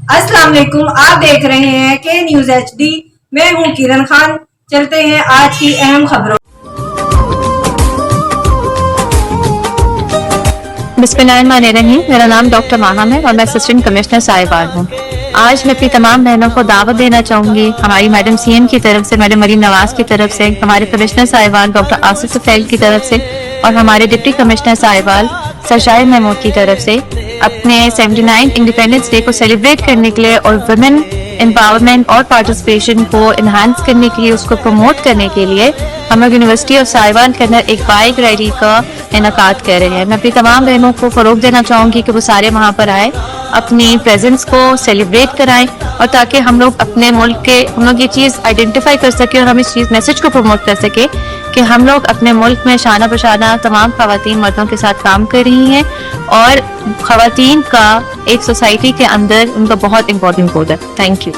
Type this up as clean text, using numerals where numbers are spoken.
अस्सलाम वालेकुम, आप देख रहे हैं के न्यूज HD। मैं हूं किरण खान। चलते हैं आज की अहम खबरों। बिस्मिल्लाहिर्रहमानिर्रहीम। मेरा नाम डॉक्टर माहम है और मैं असिस्टेंट कमिश्नर साहिबाल हूँ। आज मैं अपनी तमाम बहनों को दावत देना चाहूँगी, हमारी मैडम CM की तरफ से, मैडम मरीम नवाज की तरफ से, हमारे कमिश्नर साहिबाल डॉक्टर आसिफ सफेल की तरफ से और हमारे डिप्टी कमिश्नर साहिबाल सरशार महमूद की तरफ से अपने 79 इंडिपेंडेंस डे को सेलिब्रेट करने के लिए और वुमेन एम्पावरमेंट और पार्टिसिपेशन को इन्हांस करने के लिए, उसको प्रमोट करने के लिए हम लोग यूनिवर्सिटी ऑफ साहिबान के अंदर एक बाइक रैली का इनेकाद कर रहे हैं। मैं अपनी तमाम बहनों को फरोग देना चाहूँगी कि वो सारे वहाँ पर आए, अपनी प्रेजेंस को सेलिब्रेट कराएं और ताकि हम लोग अपने मुल्क के हम लोग ये चीज़ आइडेंटिफाई कर सकें और हम इस चीज़ मैसेज को प्रमोट कर सकें कि हम लोग अपने मुल्क में शाना बशाना तमाम खवातीन मर्दों के साथ काम कर रही हैं और खवातीन का एक सोसाइटी के अंदर उनका बहुत इंपॉर्टेंट रोल है। Thank you.